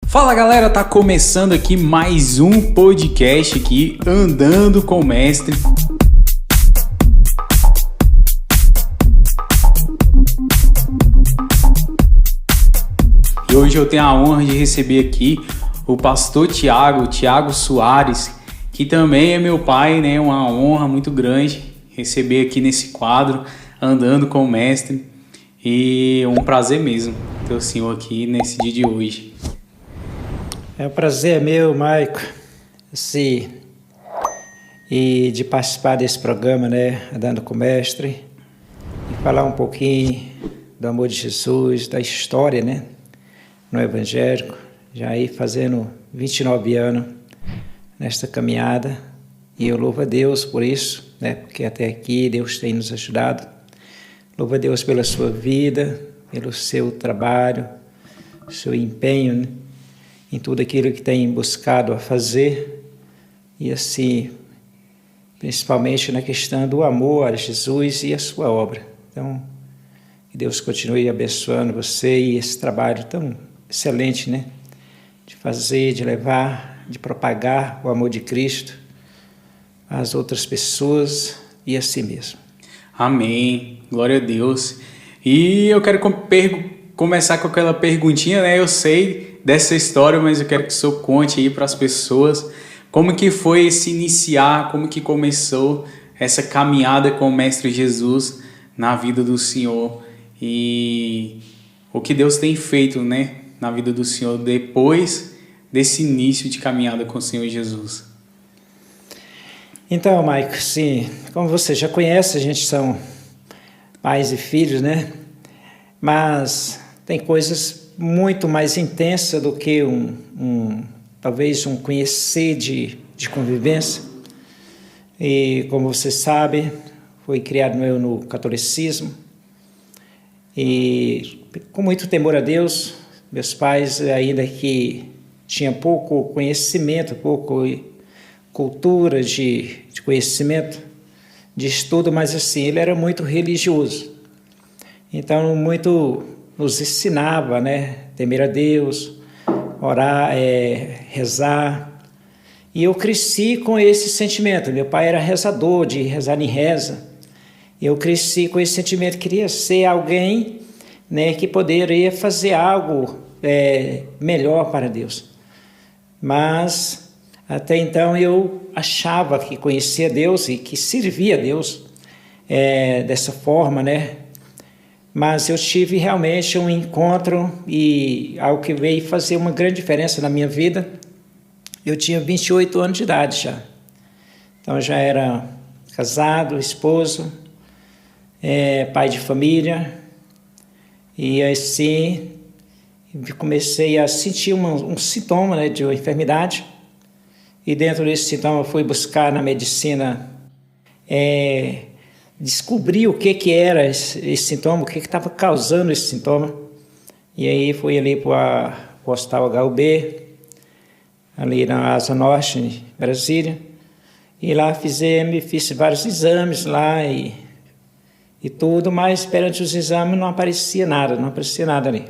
Fala galera, tá começando aqui mais um podcast aqui, Andando com o Mestre. E hoje eu tenho a honra de receber aqui o pastor Tiago Soares, que também é meu pai, né? Uma honra muito grande receber aqui nesse quadro, Andando com o Mestre. E um prazer mesmo ter o senhor aqui nesse dia de hoje. É um prazer meu, Maico, e de participar desse programa, né, Andando com o Mestre, e falar um pouquinho do amor de Jesus, da história, né, no evangélico, já aí fazendo 29 anos nesta caminhada, e eu louvo a Deus por isso, né, porque até aqui Deus tem nos ajudado. Louvo a Deus pela sua vida, pelo seu trabalho, seu empenho, né, em tudo aquilo que tem buscado a fazer, e assim, principalmente na questão do amor a Jesus e a sua obra. Então, que Deus continue abençoando você e esse trabalho tão excelente, né? De fazer, de levar, de propagar o amor de Cristo às outras pessoas e a si mesmo. Amém, glória a Deus. E eu quero começar com aquela perguntinha, né? Eu sei dessa história, mas eu quero que o senhor conte aí para as pessoas como que foi esse iniciar, como que começou essa caminhada com o Mestre Jesus na vida do senhor e o que Deus tem feito, né, na vida do senhor depois desse início de caminhada com o Senhor Jesus. Então, Maico, sim, como você já conhece, a gente são pais e filhos, né? Mas tem coisas muito mais intensas do que talvez um conhecer de convivência. E como você sabe, fui criado no catolicismo e com muito temor a Deus. Meus pais, ainda que tinham pouco conhecimento, pouco cultura de conhecimento, de estudo, mas assim, ele era muito religioso. Então, muito nos ensinava, né, temer a Deus, orar, rezar. E eu cresci com esse sentimento. Meu pai era rezador, de rezar em reza. Eu cresci com esse sentimento, queria ser alguém, né, que poderia fazer algo melhor para Deus. Mas até então eu achava que conhecia Deus e que servia a Deus dessa forma, né? Mas eu tive realmente um encontro e algo que veio fazer uma grande diferença na minha vida. Eu tinha 28 anos de idade já. Então eu já era casado, esposo, pai de família. E assim comecei a sentir um sintoma, né, de uma enfermidade. E dentro desse sintoma eu fui buscar na medicina descobri o que era esse sintoma, o que estava causando esse sintoma. E aí fui ali para o Hospital HUB, ali na Asa Norte, em Brasília. E lá fiz vários exames lá e tudo, mas perante os exames não aparecia nada ali.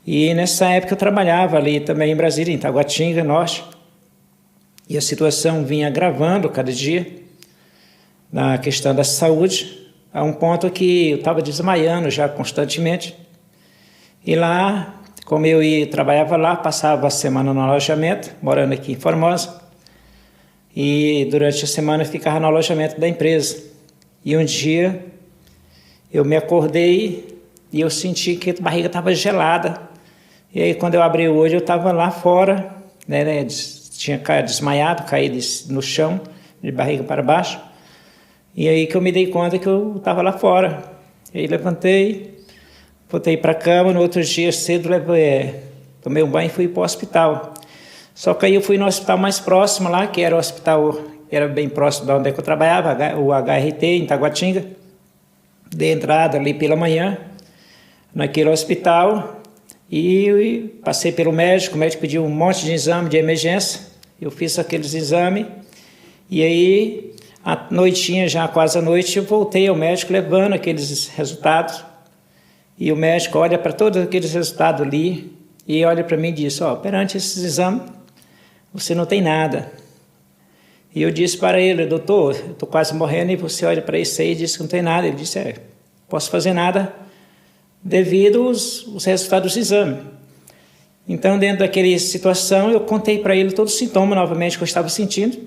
E nessa época eu trabalhava ali também em Brasília, em Taguatinga Norte. E a situação vinha agravando cada dia na questão da saúde, a um ponto que eu estava desmaiando já constantemente. E lá, como trabalhava lá, passava a semana no alojamento, morando aqui em Formosa, e durante a semana eu ficava no alojamento da empresa. E um dia eu me acordei e eu senti que a barriga estava gelada. E aí quando eu abri o olho eu estava lá fora, né, tinha desmaiado, caído no chão, de barriga para baixo. E aí que eu me dei conta que eu estava lá fora. E aí levantei, voltei para a cama, no outro dia cedo tomei um banho e fui para o hospital. Só que aí eu fui no hospital mais próximo lá, que era o hospital, era bem próximo de onde eu trabalhava, o HRT, em Taguatinga. Dei entrada ali pela manhã, naquele hospital, e passei pelo médico, o médico pediu um monte de exame de emergência, eu fiz aqueles exames, e aí, à noitinha, já quase à noite, eu voltei ao médico levando aqueles resultados, e o médico olha para todos aqueles resultados ali, e olha para mim e diz, perante esses exames, você não tem nada. E eu disse para ele, doutor, eu estou quase morrendo, e você olha para isso aí e diz que não tem nada. Ele disse, posso fazer nada devido aos resultados do exame. Então, dentro daquela situação, eu contei para ele todo o sintoma novamente que eu estava sentindo,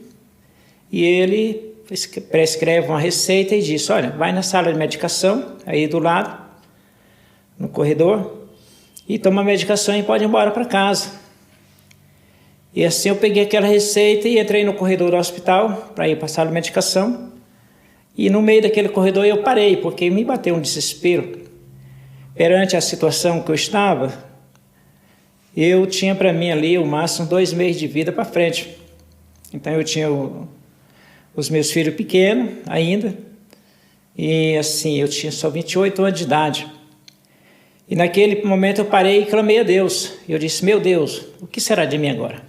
e ele prescreve uma receita e diz, olha, vai na sala de medicação, aí do lado, no corredor, e toma a medicação e pode ir embora para casa. E assim eu peguei aquela receita e entrei no corredor do hospital para ir para a sala de medicação, e no meio daquele corredor eu parei, porque me bateu um desespero. Perante a situação que eu estava, eu tinha para mim ali o máximo 2 meses de vida para frente. Então eu tinha os meus filhos pequenos ainda, e assim, eu tinha só 28 anos de idade. E naquele momento eu parei e clamei a Deus. Eu disse, meu Deus, o que será de mim agora?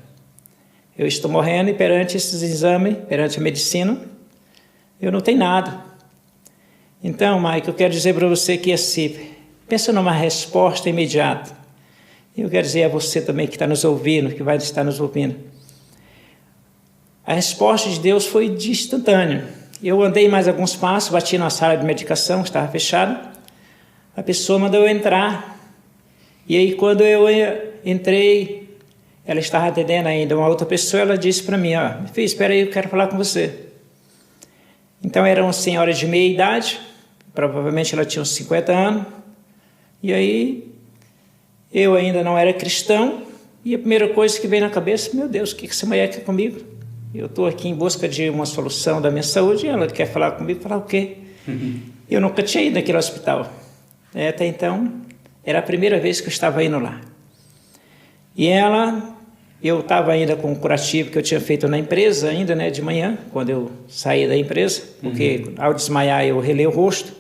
Eu estou morrendo e perante esses exames, perante a medicina, eu não tenho nada. Então, Mike, eu quero dizer para você que assim, pensa numa resposta imediata. Eu quero dizer a você também que está nos ouvindo, que vai estar nos ouvindo. A resposta de Deus foi instantânea. Eu andei mais alguns passos, bati na sala de medicação, estava fechada. A pessoa mandou eu entrar. E aí, quando eu entrei, ela estava atendendo ainda uma outra pessoa, ela disse para mim, filho, espera aí, eu quero falar com você. Então, era uma senhora de meia idade, provavelmente ela tinha uns 50 anos. E aí, eu ainda não era cristão, e a primeira coisa que veio na cabeça, meu Deus, o que essa mulher quer comigo? Eu estou aqui em busca de uma solução da minha saúde, e ela quer falar comigo, falar o quê? Eu nunca tinha ido naquele hospital. Até então, era a primeira vez que eu estava indo lá. E eu estava ainda com o curativo que eu tinha feito na empresa, ainda, né, de manhã, quando eu saí da empresa, porque ao desmaiar eu relei o rosto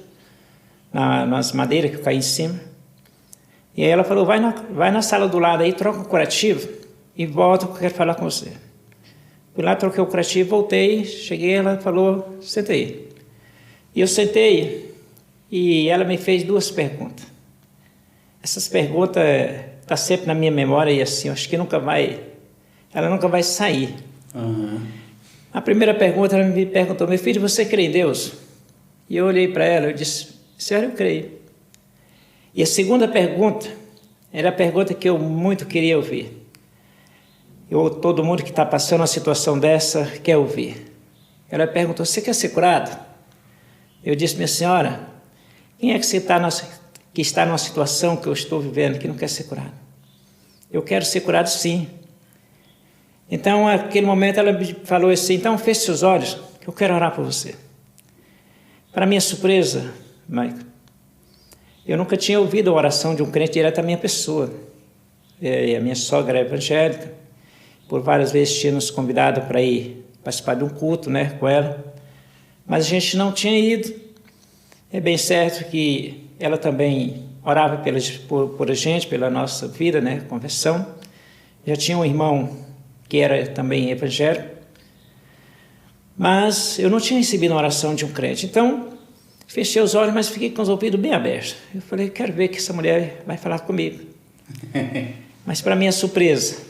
nas madeiras que eu caí em cima. E aí ela falou, vai na sala do lado aí, troca o curativo e volta que eu quero falar com você. Fui lá, troquei o curativo, voltei, cheguei, ela falou, senta aí. E eu sentei e ela me fez 2 perguntas. Essas perguntas estão sempre na minha memória e assim, eu acho que ela nunca vai sair. A primeira pergunta, ela me perguntou, meu filho, você crê em Deus? E eu olhei para ela e disse, senhora, eu creio. E a segunda pergunta era a pergunta que eu muito queria ouvir. Todo mundo que está passando uma situação dessa quer ouvir. Ela perguntou, você quer ser curado? Eu disse, minha senhora, quem é que está numa situação que eu estou vivendo que não quer ser curado? Eu quero ser curado sim. Então, naquele momento ela me falou assim, então feche seus olhos, que eu quero orar por você. Para minha surpresa, Michael, eu nunca tinha ouvido a oração de um crente direto à minha pessoa. E a minha sogra é evangélica, por várias vezes tinha nos convidado para ir participar de um culto, né, com ela, mas a gente não tinha ido. É bem certo que ela também orava por a gente, pela nossa vida, né, conversão. Já tinha um irmão que era também evangélico, mas eu não tinha recebido a oração de um crente. Então, fechei os olhos, mas fiquei com os ouvidos bem abertos. Eu falei, quero ver que essa mulher vai falar comigo. Mas, para minha surpresa,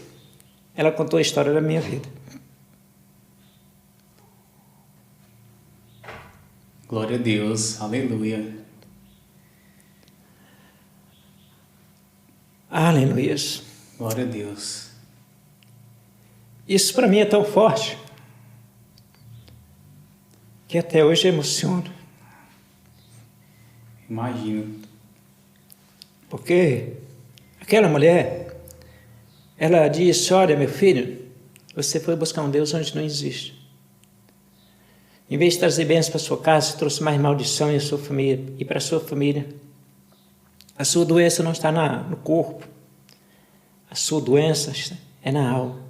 ela contou a história da minha vida. Glória a Deus, aleluia. Aleluia. Glória a Deus. Isso para mim é tão forte que até hoje emociono. Imagino. Porque aquela mulher, ela disse, olha, meu filho, você foi buscar um Deus onde não existe. Em vez de trazer bênçãos para sua casa, você trouxe mais maldição e sua família, e para a sua família. A sua doença não está no corpo. A sua doença é na alma.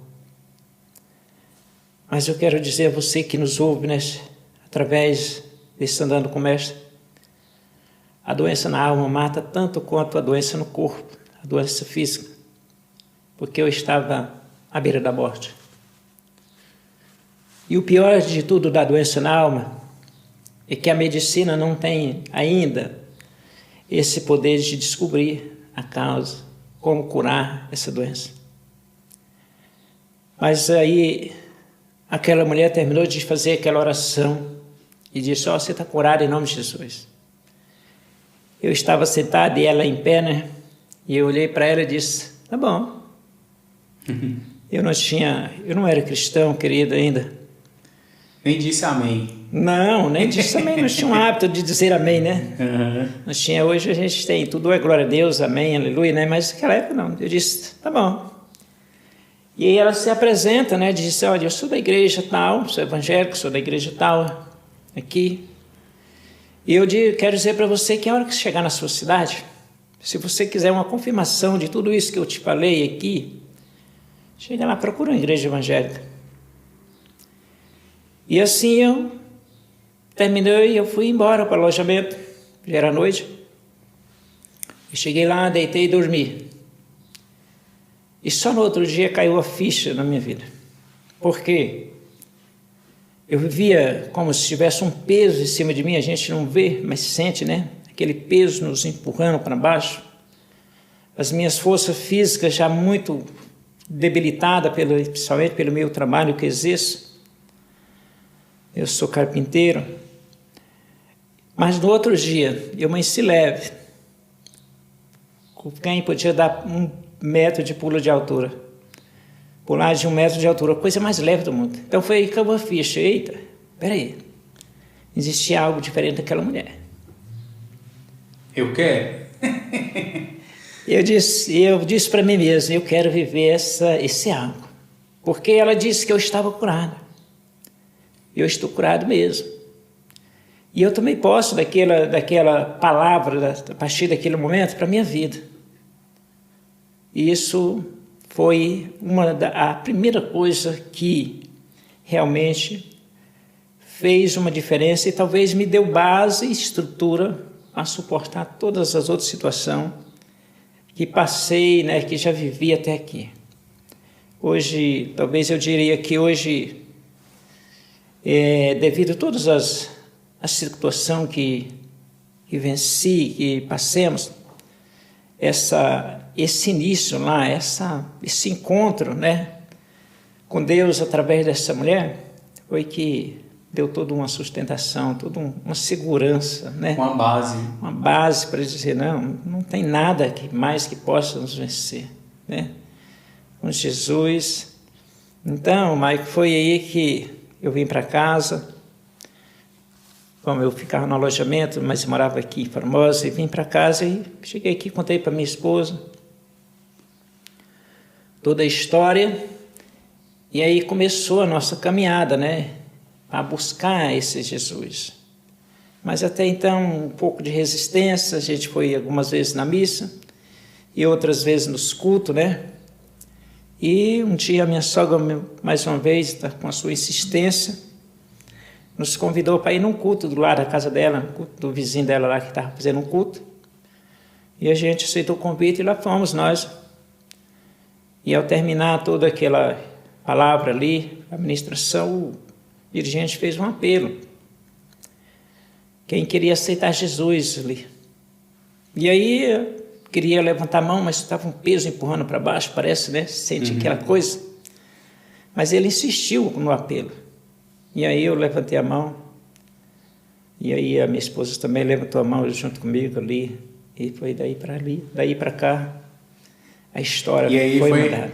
Mas eu quero dizer a você que nos ouve, né, através desse Andando com o Mestre, a doença na alma mata tanto quanto a doença no corpo, a doença física, porque eu estava à beira da morte. E o pior de tudo da doença na alma é que a medicina não tem ainda esse poder de descobrir a causa como curar essa doença. Mas aí aquela mulher terminou de fazer aquela oração e disse: você está curada em nome de Jesus. Eu estava sentado e ela em pé, né? E eu olhei para ela e disse: tá bom. Eu não era cristão, querido, ainda. Nem disse amém. Não, nem disse amém. Não tinha um hábito de dizer amém, né? Hoje a gente tem, tudo é glória a Deus, amém, aleluia, né? Mas naquela época não. Eu disse: tá bom. E aí ela se apresenta, né? Diz: olha, eu sou da igreja tal, sou evangélico, sou da igreja tal, aqui. E eu quero dizer para você que a hora que você chegar na sua cidade, se você quiser uma confirmação de tudo isso que eu te falei aqui, chega lá, procura uma igreja evangélica. E assim eu terminei e eu fui embora para o alojamento, já era noite. Eu cheguei lá, deitei e dormi. E só no outro dia caiu a ficha na minha vida. Por quê? Eu vivia como se tivesse um peso em cima de mim, a gente não vê, mas sente, né? Aquele peso nos empurrando para baixo. As minhas forças físicas já muito debilitadas, principalmente pelo meu trabalho que exerço. Eu sou carpinteiro. Mas no outro dia, eu amanheci leve. Quem podia dar 1 metro de pulo de altura? Pular de 1 metro de altura, a coisa mais leve do mundo. Então foi aí que eu ficha. Eita, peraí. Existia algo diferente daquela mulher. Eu quero. Eu disse para mim mesmo: eu quero viver esse algo. Porque ela disse que eu estava curado. Eu estou curado mesmo. E eu tomei posse daquela palavra, a partir daquele momento, para a minha vida. E isso foi a primeira coisa que realmente fez uma diferença e talvez me deu base e estrutura a suportar todas as outras situações que passei, né, que já vivi até aqui. Hoje, talvez eu diria que hoje, devido a todas as situações que venci, que passemos, esse início lá, esse encontro, né, com Deus através dessa mulher, foi que deu toda uma sustentação, toda uma segurança, né? Uma base. Uma base para dizer: não tem nada mais que possa nos vencer, né? Com Jesus. Então, Maico, foi aí que eu vim para casa. Como eu ficava no alojamento, mas morava aqui em Formosa, e vim para casa e cheguei aqui, contei para minha esposa toda a história, e aí começou a nossa caminhada, né, a buscar esse Jesus. Mas até então, um pouco de resistência, a gente foi algumas vezes na missa, e outras vezes nos cultos, né, e um dia a minha sogra, mais uma vez, com a sua insistência, nos convidou para ir num culto do lado da casa dela, culto do vizinho dela lá que estava fazendo um culto. E a gente aceitou o convite e lá fomos nós. E ao terminar toda aquela palavra ali, a ministração, o dirigente fez um apelo. Quem queria aceitar Jesus ali. E aí eu queria levantar a mão, mas estava um peso empurrando para baixo, parece, né? Sente aquela coisa. Mas ele insistiu no apelo. E aí eu levantei a mão, e aí a minha esposa também levantou a mão junto comigo ali, e foi daí para ali, daí para cá, a história foi mudada.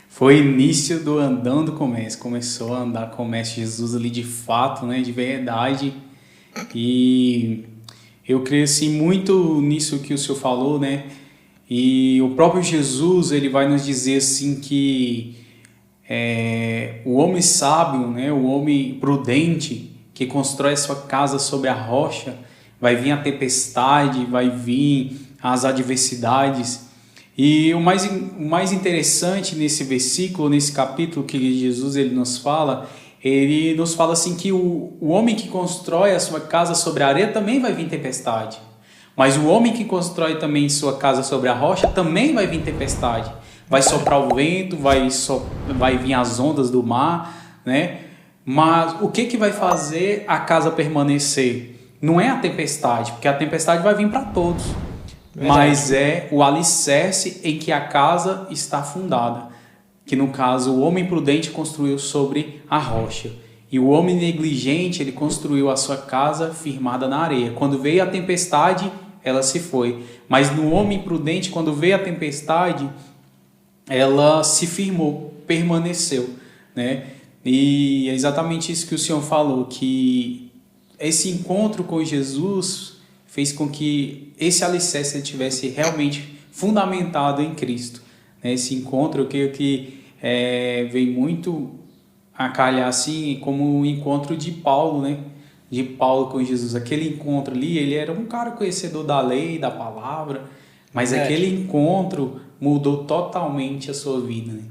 Foi início do andando comércio, começou a andar comércio, Jesus ali de fato, né, de verdade, e eu cresci muito nisso que o senhor falou, né, e o próprio Jesus, ele vai nos dizer assim que o homem sábio, né, o homem prudente que constrói a sua casa sobre a rocha, vai vir a tempestade, vai vir as adversidades. E o mais interessante nesse versículo, nesse capítulo que Jesus ele nos fala assim que o homem que constrói a sua casa sobre a areia também vai vir tempestade. Mas o homem que constrói também sua casa sobre a rocha também vai vir tempestade. Vai soprar o vento, vai vir as ondas do mar, né? Mas o que vai fazer a casa permanecer? Não é a tempestade, porque a tempestade vai vir para todos. mas é o alicerce em que a casa está fundada, que no caso o homem prudente construiu sobre a rocha, e o homem negligente ele construiu a sua casa firmada na areia. Quando veio a tempestade, ela se foi, mas no homem prudente, quando veio a tempestade, ela se firmou, permaneceu, né? E é exatamente isso que o Senhor falou, que esse encontro com Jesus fez com que esse alicerce tivesse realmente fundamentado em Cristo, né? Esse encontro, eu creio que vem muito a calhar assim como o encontro de Paulo, né? De Paulo com Jesus. Aquele encontro ali, ele era um cara conhecedor da lei, da palavra, mas aquele encontro mudou totalmente a sua vida, né?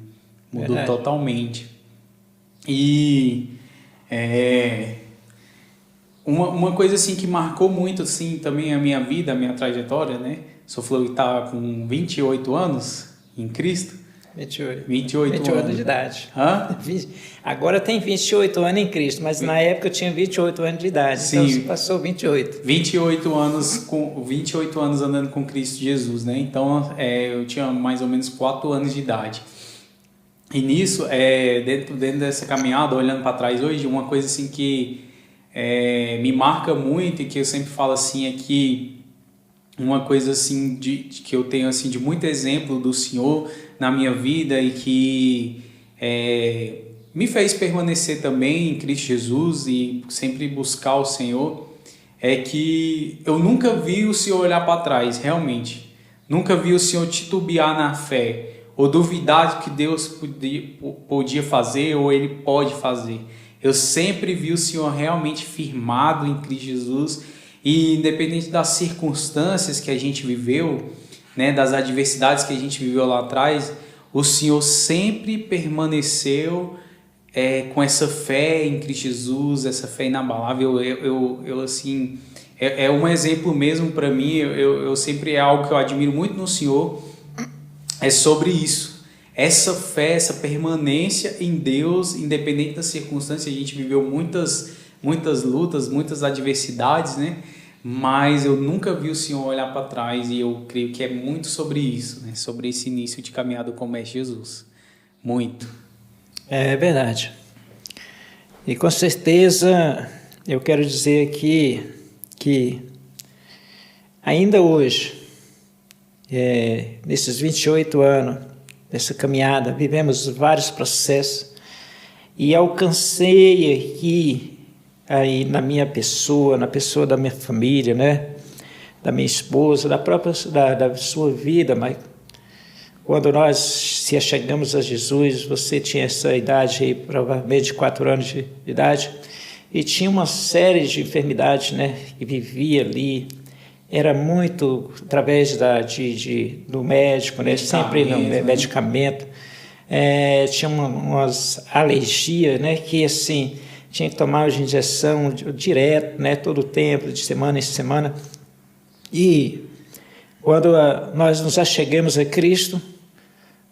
Mudou totalmente. E uma coisa assim que marcou muito assim também a minha vida, a minha trajetória, né? Só falou que estava com 28 anos em Cristo. 28 anos de idade. Hã? Agora tem 28 anos em Cristo, mas na época eu tinha 28 anos de idade. Sim. Então você passou 28. 28 anos andando com Cristo Jesus, né? Então eu tinha mais ou menos 4 anos de idade. E nisso, dentro dessa caminhada, olhando para trás hoje, uma coisa assim que me marca muito e que eu sempre falo assim é que uma coisa assim que eu tenho assim de muito exemplo do Senhor na minha vida e que me fez permanecer também em Cristo Jesus e sempre buscar o Senhor, é que eu nunca vi o Senhor olhar para trás, realmente. Nunca vi o Senhor titubear na fé ou duvidar do que Deus podia fazer ou Ele pode fazer. Eu sempre vi o Senhor realmente firmado em Cristo Jesus e independente das circunstâncias que a gente viveu, né, das adversidades que a gente viveu lá atrás, o Senhor sempre permaneceu com essa fé em Cristo Jesus, essa fé inabalável. Eu assim, é um exemplo mesmo para mim, eu sempre é algo que eu admiro muito no Senhor, é sobre isso. Essa fé, essa permanência em Deus, independente das circunstâncias. A gente viveu muitas lutas, muitas adversidades, né? Mas eu nunca vi o Senhor olhar para trás e eu creio que é muito sobre isso, né? Sobre esse início de caminhada com o Mestre Jesus. Muito. É verdade. E com certeza eu quero dizer aqui que ainda hoje, nesses 28 anos, dessa caminhada, vivemos vários processos e alcancei aqui, aí na minha pessoa, na pessoa da minha família, né? Da minha esposa, da sua vida, mas quando nós se achegamos a Jesus, você tinha essa idade aí, provavelmente 4 anos de idade, e tinha uma série de enfermidades, né? Que vivia ali. Era muito através do médico, né? Sempre no medicamento. Tinha umas alergias, né? Que assim, tinha que tomar uma injeção direto, né? Todo o tempo, de semana em semana. E quando nós nos achegamos a Cristo,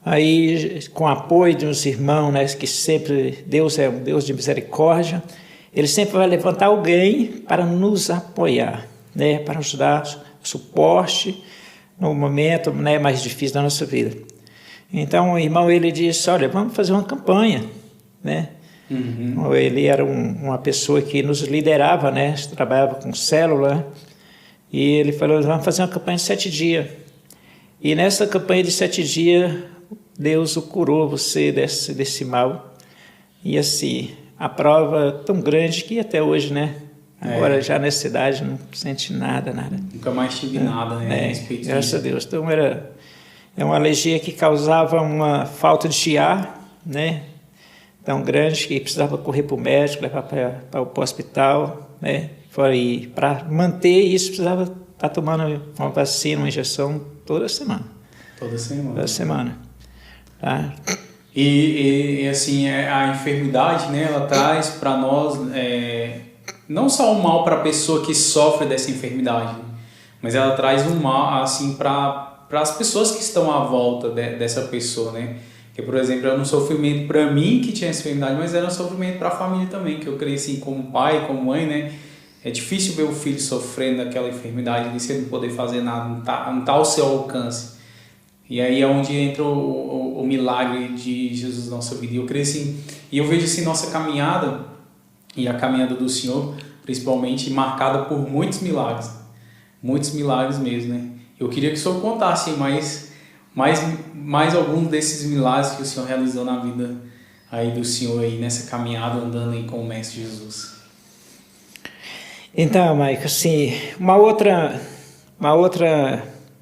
aí com o apoio de uns irmãos, né? Que sempre, Deus é um Deus de misericórdia, Ele sempre vai levantar alguém para nos apoiar, né, para nos dar suporte no momento, né, mais difícil da nossa vida. Então o irmão ele disse, olha, vamos fazer uma campanha, né? Uhum. Ele era uma pessoa que nos liderava, né, trabalhava com célula, e ele falou, vamos fazer uma campanha de 7 dias. E nessa campanha de 7 dias, Deus o curou você desse mal. E assim, a prova tão grande que até hoje, né? Agora já nessa idade não sente nada. Nunca mais tive nada, né? Graças a Deus. Então é uma alergia que causava uma falta de ar, né? Tão grande que precisava correr para o médico, levar para o hospital, né? E para manter isso precisava estar tomando uma vacina, uma injeção toda semana. Toda semana. Tá? E assim, a enfermidade, né? Ela traz para nós não só um mal para a pessoa que sofre dessa enfermidade, mas ela traz um mal assim para as pessoas que estão à volta dessa pessoa, né? Que, por exemplo, era um sofrimento para mim que tinha essa enfermidade, mas era um sofrimento para a família também, que eu cresci como pai, como mãe, né? É difícil ver o filho sofrendo daquela enfermidade, de você não poder fazer nada, não tá ao seu alcance. E aí é onde entra o milagre de Jesus na nossa vida. E eu creio assim, e eu vejo assim nossa caminhada, e a caminhada do Senhor, principalmente, marcada por muitos milagres mesmo, né? Eu queria que o Senhor contasse mais alguns desses milagres que o Senhor realizou na vida aí do Senhor aí, nessa caminhada, andando aí com o Mestre Jesus. Então, Maico, assim, uma outra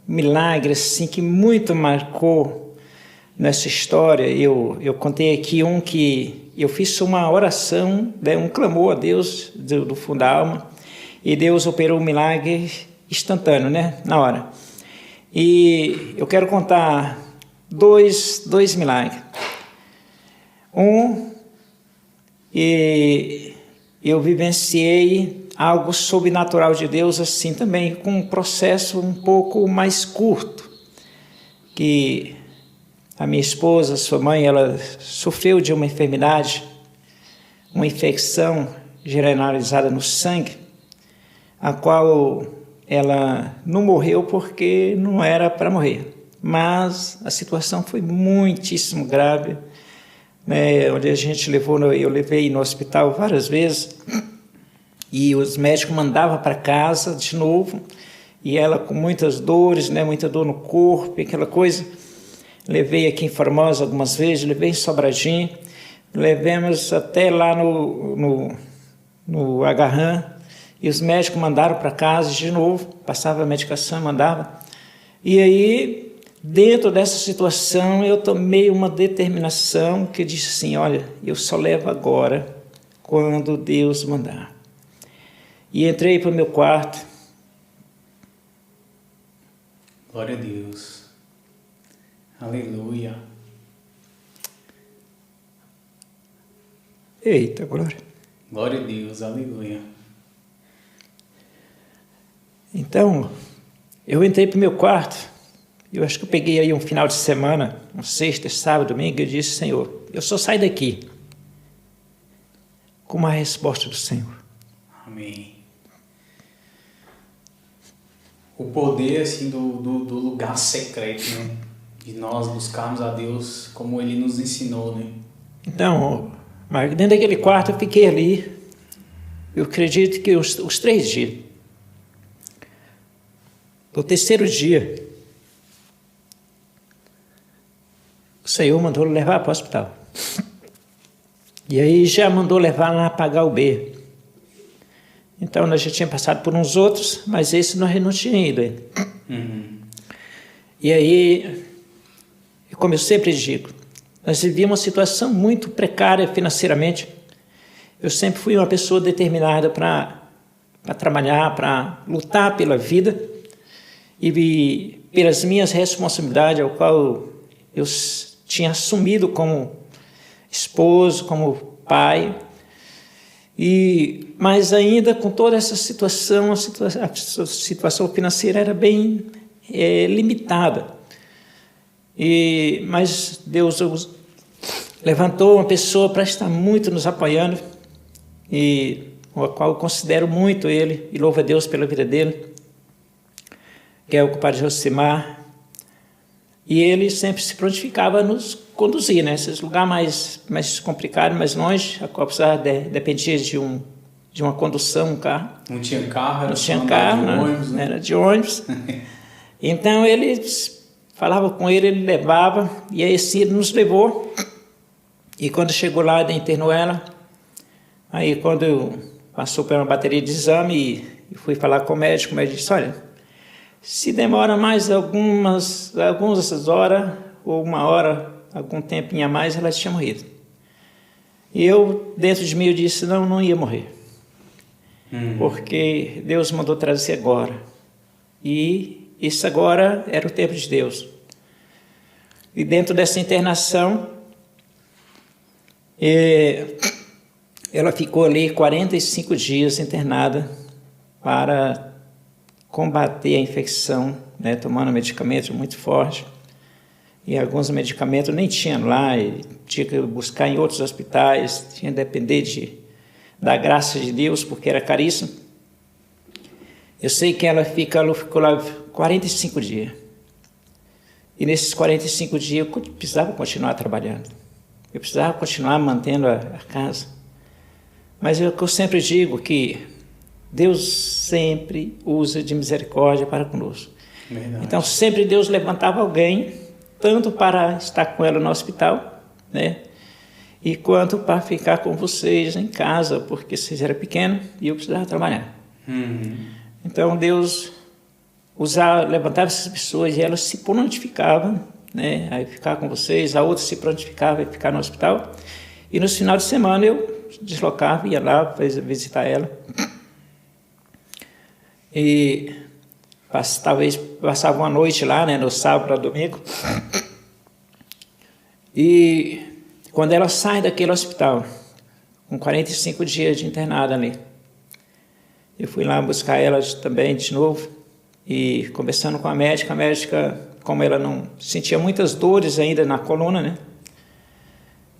milagre assim, que muito marcou nessa história, eu contei aqui um que eu fiz uma oração, né, um clamor a Deus do fundo da alma, e Deus operou um milagre instantâneo, né, na hora. E eu quero contar dois milagres. E eu vivenciei algo sobrenatural de Deus assim também, com um processo um pouco mais curto, que a minha esposa, sua mãe, ela sofreu de uma enfermidade, uma infecção generalizada no sangue, a qual ela não morreu porque não era para morrer, mas a situação foi muitíssimo grave, né, onde a gente eu levei no hospital várias vezes, e os médicos mandavam para casa de novo, e ela com muitas dores, né, muita dor no corpo, aquela coisa. Levei aqui em Formosa algumas vezes, levei em Sobradinho, levamos até lá no Agarrã, e os médicos mandaram para casa de novo, passava a medicação, mandava. E aí, dentro dessa situação, eu tomei uma determinação que disse assim, olha, eu só levo agora quando Deus mandar. E entrei para o meu quarto. Glória a Deus. Aleluia. Eita, glória. Glória a Deus, aleluia. Então, eu entrei para o meu quarto. Eu acho que eu peguei aí um final de semana, uma sexta, sábado, domingo, e eu disse, Senhor, eu só saio daqui com uma resposta do Senhor. Amém. O poder assim do lugar secreto, né? De nós buscarmos a Deus como Ele nos ensinou, né? Então, mas dentro daquele quarto eu fiquei ali, eu acredito que os 3 dias. No terceiro dia, o Senhor mandou levar para o hospital. E aí já mandou levar lá para HUB. Então, nós já tínhamos passado por uns outros, mas esse nós não tínhamos ido ainda. E aí, como eu sempre digo, nós vivíamos uma situação muito precária financeiramente. Eu sempre fui uma pessoa determinada para trabalhar, para lutar pela vida e pelas minhas responsabilidades, ao qual eu tinha assumido como esposo, como pai. Mas ainda com toda essa situação, a situação financeira era bem limitada. Mas Deus levantou uma pessoa para estar muito nos apoiando, e o qual eu considero muito ele, e louvo a Deus pela vida dele, que é o compadre Josimar. E ele sempre se prontificava a nos conduzir, né? Esses lugares mais complicados, mais longe, a qual precisava dependia de uma condução, um carro. Não tinha carro, não tinha carro, de ônibus, né? Era de ônibus. Então ele falava com ele, ele levava, e aí assim ele nos levou. E quando chegou lá, ele internou ela. Aí quando passou por uma bateria de exame e fui falar com o médico disse, olha, se demora mais algumas horas, ou uma hora, algum tempinho a mais, ela tinha morrido. E eu, dentro de mim, eu disse, não ia morrer. Porque Deus mandou trazer agora. E isso agora era o tempo de Deus. E dentro dessa internação, ela ficou ali 45 dias internada para combater a infecção, né, tomando medicamentos muito fortes. E alguns medicamentos nem tinham lá, e tinha que buscar em outros hospitais, tinha que depender da graça de Deus, porque era caríssimo. Eu sei que ela ficou lá 45 dias. E nesses 45 dias eu precisava continuar trabalhando. Eu precisava continuar mantendo a casa. Mas é o que eu sempre digo, que Deus sempre usa de misericórdia para conosco. Verdade. Então sempre Deus levantava alguém, tanto para estar com ela no hospital, né? E quanto para ficar com vocês em casa, porque vocês eram pequenos e eu precisava trabalhar. Então Deus levantava essas pessoas e elas se prontificavam, né? Aí ficar com vocês, a outra se prontificava e ficar no hospital. E no final de semana eu deslocava, ia lá visitar ela. E talvez passava uma noite lá, né, no sábado para domingo. E quando ela sai daquele hospital, com 45 dias de internada ali, eu fui lá buscar ela também de novo, e conversando com a médica, como ela não sentia muitas dores ainda na coluna, né,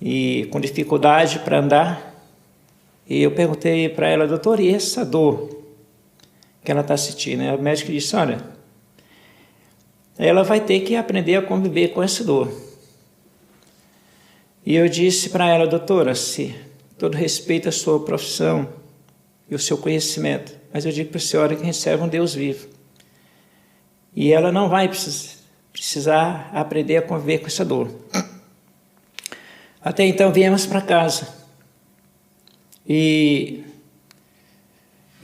e com dificuldade para andar, e eu perguntei para ela: doutora, e essa dor que ela está sentindo? A médica disse: olha, ela vai ter que aprender a conviver com essa dor. E eu disse para ela: doutora, se todo respeito à sua profissão e o seu conhecimento, mas eu digo para a senhora que a gente serve um Deus vivo. E ela não vai precisar aprender a conviver com essa dor. Até então viemos para casa. E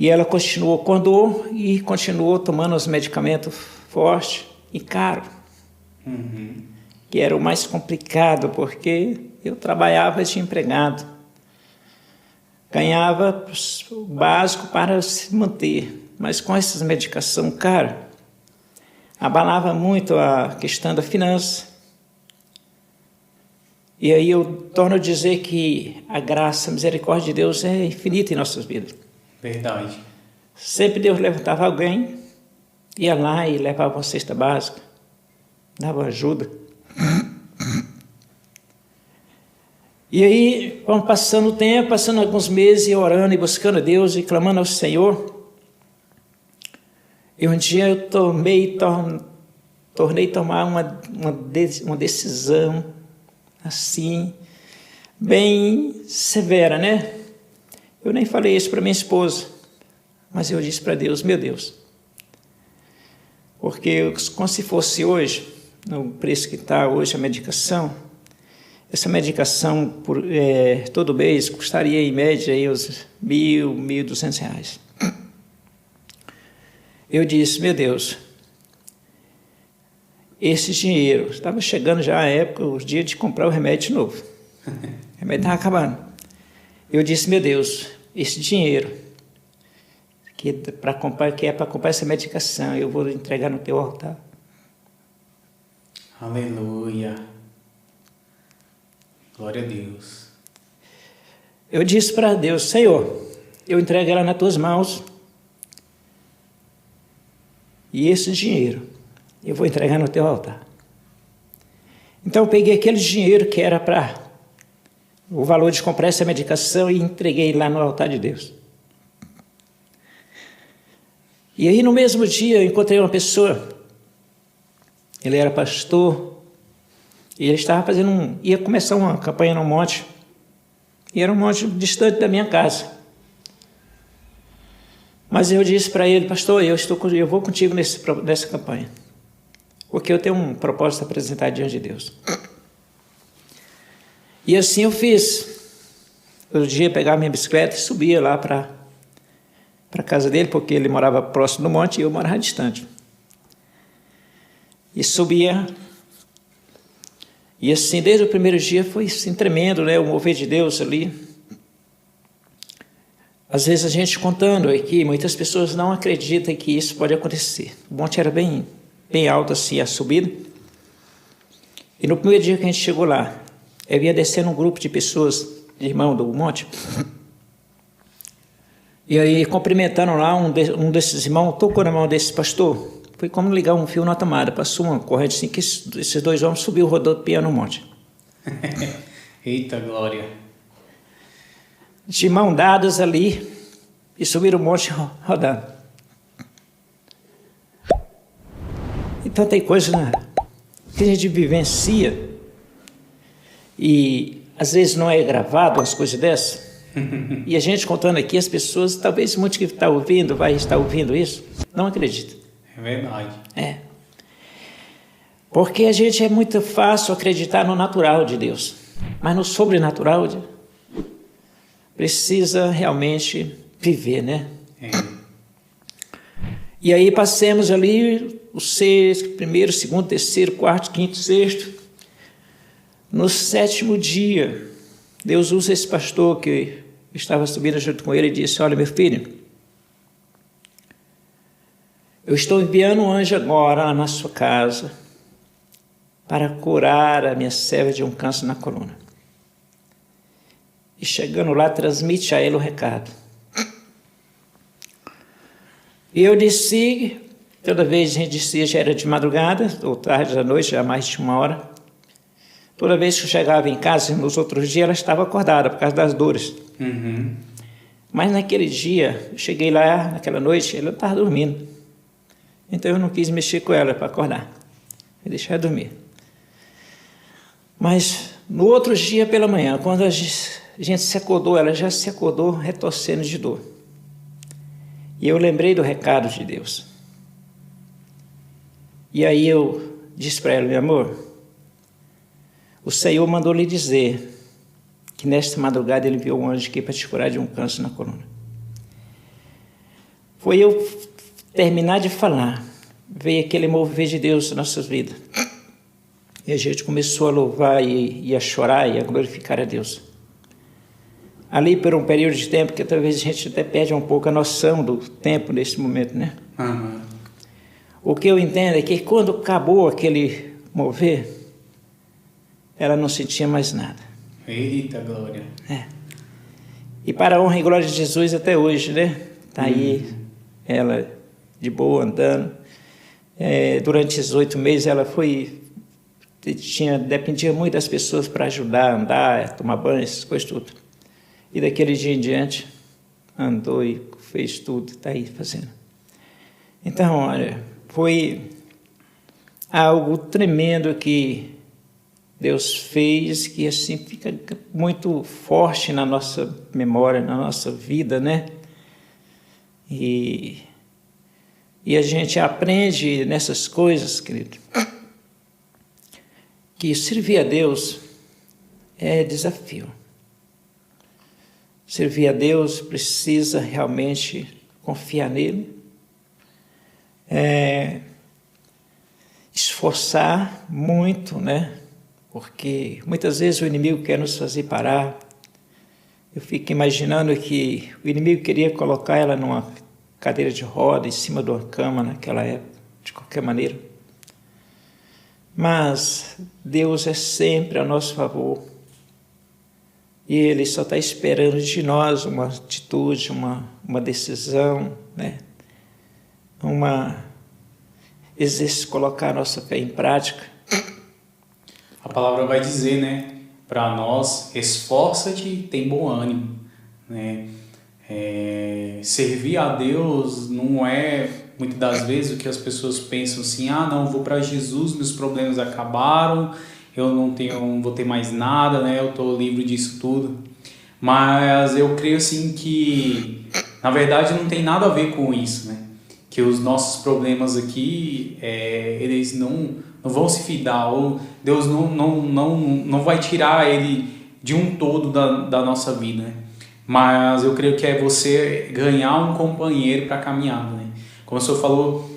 ela continuou com dor e continuou tomando os medicamentos fortes e caros. Que era o mais complicado, porque eu trabalhava de empregado. Ganhava o básico para se manter, mas com essas medicações caras, abalava muito a questão da finança. E aí eu torno a dizer que a graça, a misericórdia de Deus é infinita em nossas vidas. Verdade. Sempre Deus levantava alguém, ia lá e levava uma cesta básica, dava ajuda. E aí, vamos passando o tempo, passando alguns meses, e orando e buscando a Deus e clamando ao Senhor. E um dia eu tornei tomar uma decisão assim, bem severa, né? Eu nem falei isso para minha esposa, mas eu disse para Deus: meu Deus, porque como se fosse hoje, no preço que está hoje a medicação, essa medicação todo mês custaria em média aí uns R$1.000, R$1.200. Eu disse: meu Deus, esse dinheiro, estava chegando já a época, os dias de comprar o remédio novo. O remédio estava acabando. Eu disse: meu Deus, esse dinheiro que é para comprar essa medicação, eu vou entregar no teu altar. Aleluia. Glória a Deus. Eu disse para Deus: Senhor, eu entrego ela nas tuas mãos, e esse dinheiro eu vou entregar no teu altar. Então eu peguei aquele dinheiro que era para o valor de comprar essa medicação e entreguei lá no altar de Deus. E aí no mesmo dia eu encontrei uma pessoa, ele era pastor, e ele estava ia começar uma campanha no monte, e era um monte distante da minha casa. Mas eu disse para ele: pastor, eu vou contigo nessa campanha, porque eu tenho um propósito a apresentar diante de Deus. E assim eu fiz. Todo dia pegava minha bicicleta e subia lá para a casa dele, porque ele morava próximo do monte e eu morava distante. E subia. E assim, desde o primeiro dia foi assim, tremendo, né? O mover de Deus ali. Às vezes a gente contando aqui, muitas pessoas não acreditam que isso pode acontecer. O monte era bem alto assim, a subida. E no primeiro dia que a gente chegou lá, eu ia descendo um grupo de pessoas, irmão do monte. E aí, cumprimentando lá, um desses irmãos tocou na mão desse pastor. Foi como ligar um fio na tomada. Passou uma corrente assim que esses dois homens subiu rodopiando no monte. Eita glória! De mão dadas ali, e subiram o monte rodando. Então tem coisa, né, que a gente vivencia e às vezes não é gravado as coisas dessas. E a gente contando aqui, as pessoas, talvez muitos que estão ouvindo, vai estar ouvindo isso, não acreditam. É verdade. É. Porque a gente é muito fácil acreditar no natural de Deus, mas no sobrenatural precisa realmente viver, né? É. E aí passemos ali o sexto, primeiro, segundo, terceiro, quarto, quinto, sexto. No sétimo dia, Deus usa esse pastor que estava subindo junto com ele e disse: olha, meu filho, eu estou enviando um anjo agora na sua casa para curar a minha serva de um câncer na coluna. E chegando lá, transmite a ele o recado. E eu desci, toda vez a gente descia, já era de madrugada, ou tarde da noite, já mais de 1 hora. Toda vez que eu chegava em casa, nos outros dias, ela estava acordada por causa das dores. Uhum. Mas naquele dia, eu cheguei lá, naquela noite, ela estava dormindo. Então eu não quis mexer com ela para acordar. Eu deixei ela dormir. Mas no outro dia pela manhã, quando a gente se acordou, ela já se acordou retorcendo de dor. E eu lembrei do recado de Deus. E aí eu disse para ela: meu amor, o Senhor mandou lhe dizer que nesta madrugada ele enviou um anjo aqui para te curar de um câncer na coluna. Foi eu terminar de falar, veio aquele mover de Deus nas nossas vidas. E a gente começou a louvar e a chorar e a glorificar a Deus. Ali por um período de tempo que talvez a gente até perde um pouco a noção do tempo nesse momento, né? Uhum. O que eu entendo é que quando acabou aquele mover, ela não sentia mais nada. Eita, glória. É. E para a honra e glória de Jesus até hoje, né? Está aí, ela de boa, andando. Durante esses 8 meses ela dependia muito das pessoas para ajudar a andar, tomar banho, essas coisas tudo. E daquele dia em diante, andou e fez tudo, está aí fazendo. Então, olha, foi algo tremendo que Deus fez, que assim fica muito forte na nossa memória, na nossa vida, né? E a gente aprende nessas coisas, querido, que servir a Deus é desafio. Servir a Deus precisa realmente confiar nele, esforçar muito, né? Porque muitas vezes o inimigo quer nos fazer parar. Eu fico imaginando que o inimigo queria colocar ela numa cadeira de roda, em cima de uma cama naquela época, de qualquer maneira. Mas Deus é sempre a nosso favor. E Ele só está esperando de nós uma atitude, uma decisão, né? Colocar a nossa fé em prática. A palavra vai dizer, né, para nós: esforça-te e tem bom ânimo, né? Servir a Deus não é, muitas das vezes, o que as pessoas pensam assim: ah, não, vou para Jesus, meus problemas acabaram, eu não vou ter mais nada, né? Eu estou livre disso tudo. Mas eu creio assim que, na verdade, não tem nada a ver com isso, né? Que os nossos problemas aqui, eles não vão se fidar, ou Deus não vai tirar ele de um todo da nossa vida, né? Mas eu creio que é você ganhar um companheiro para a caminhada, né? Como o senhor falou,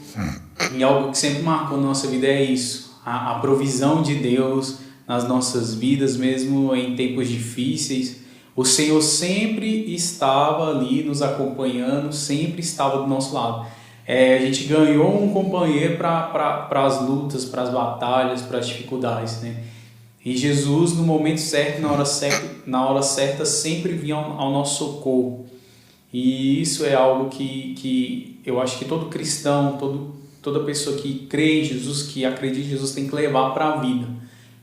em algo que sempre marcou na nossa vida é isso, a provisão de Deus nas nossas vidas, mesmo em tempos difíceis. O Senhor sempre estava ali nos acompanhando, sempre estava do nosso lado. A gente ganhou um companheiro para as lutas, para as batalhas, para as dificuldades, né? E Jesus, no momento certo, na hora certa, sempre vinha ao nosso socorro. E isso é algo que eu acho que todo cristão, toda pessoa que crê em Jesus, que acredita em Jesus, tem que levar para a vida.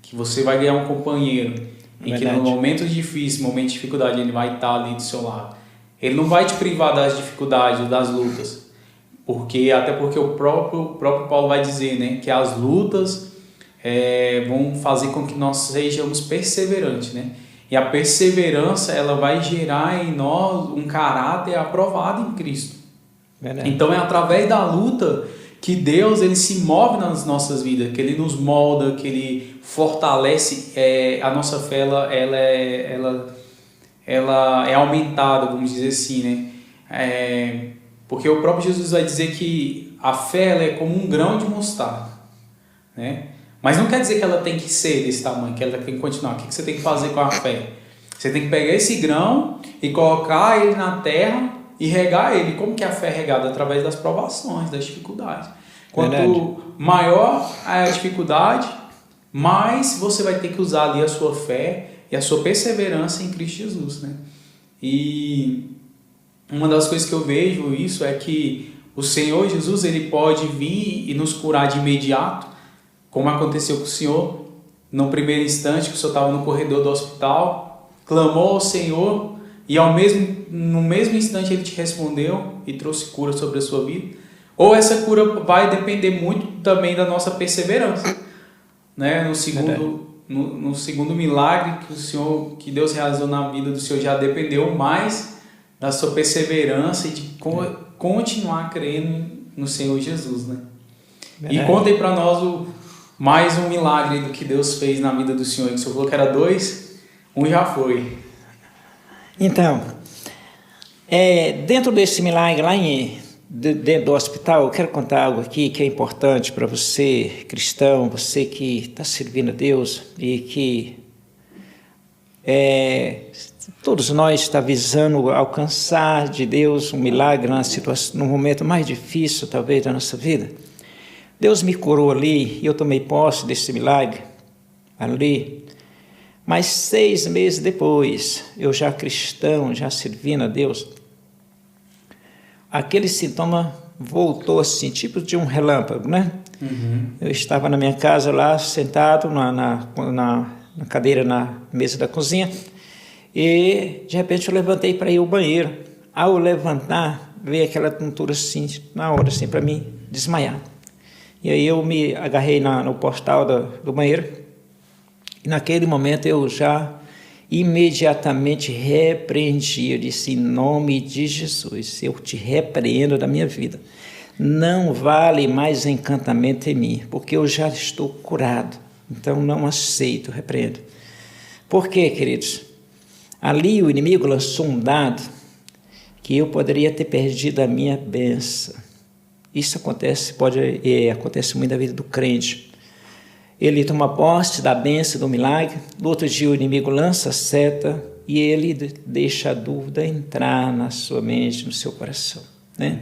Que você vai ganhar um companheiro, em que no momento difícil, momento de dificuldade, ele vai estar ali do seu lado. Ele não vai te privar das dificuldades, das lutas. Até porque o próprio Paulo vai dizer, né, que as lutas vão fazer com que nós sejamos perseverantes, né? E a perseverança, ela vai gerar em nós um caráter aprovado em Cristo. Verdade. Então é através da luta que Deus, ele se move nas nossas vidas, que ele nos molda, que ele fortalece a nossa fé, ela é aumentada, vamos dizer assim, né? Porque o próprio Jesus vai dizer que a fé, ela é como um grão de mostarda, né? Mas não quer dizer que ela tem que ser desse tamanho, que ela tem que continuar. O que você tem que fazer com a fé? Você tem que pegar esse grão e colocar ele na terra e regar ele. Como que a fé é regada? Através das provações, das dificuldades. Quanto maior a dificuldade, mais você vai ter que usar ali a sua fé e a sua perseverança em Cristo Jesus, né? E uma das coisas que eu vejo isso é que o Senhor Jesus, ele pode vir e nos curar de imediato, como aconteceu com o Senhor, no primeiro instante que o Senhor estava no corredor do hospital, clamou ao Senhor e no mesmo instante ele te respondeu e trouxe cura sobre a sua vida. Ou essa cura vai depender muito também da nossa perseverança, né? No segundo milagre que Deus realizou na vida do Senhor, já dependeu mais da sua perseverança e de continuar crendo no Senhor Jesus, né? Verdade. E conta aí para nós mais um milagre do que Deus fez na vida do Senhor. O Senhor falou que era 2, um já foi. Então, dentro desse milagre lá dentro do hospital, eu quero contar algo aqui que é importante para você, cristão, você que está servindo a Deus e que todos nós estamos visando alcançar de Deus um milagre no momento mais difícil, talvez, da nossa vida. Deus me curou ali e eu tomei posse desse milagre ali. Mas 6 meses depois, eu já cristão, já servindo a Deus, aquele sintoma voltou assim, tipo de um relâmpago, né? Uhum. Eu estava na minha casa lá, sentado na cadeira, na mesa da cozinha, e de repente eu levantei para ir ao banheiro. Ao levantar, veio aquela tontura assim, na hora, assim, para mim desmaiar. E aí eu me agarrei no portal do banheiro, e naquele momento eu já imediatamente repreendi, eu disse, em nome de Jesus, eu te repreendo da minha vida. Não vale mais encantamento em mim, porque eu já estou curado. Então não aceito, repreendo. Por quê, queridos? Ali o inimigo lançou um dado que eu poderia ter perdido a minha bênção. Isso acontece muito na vida do crente. Ele toma posse da bênção, do milagre, no outro dia o inimigo lança a seta e ele deixa a dúvida entrar na sua mente, no seu coração, né?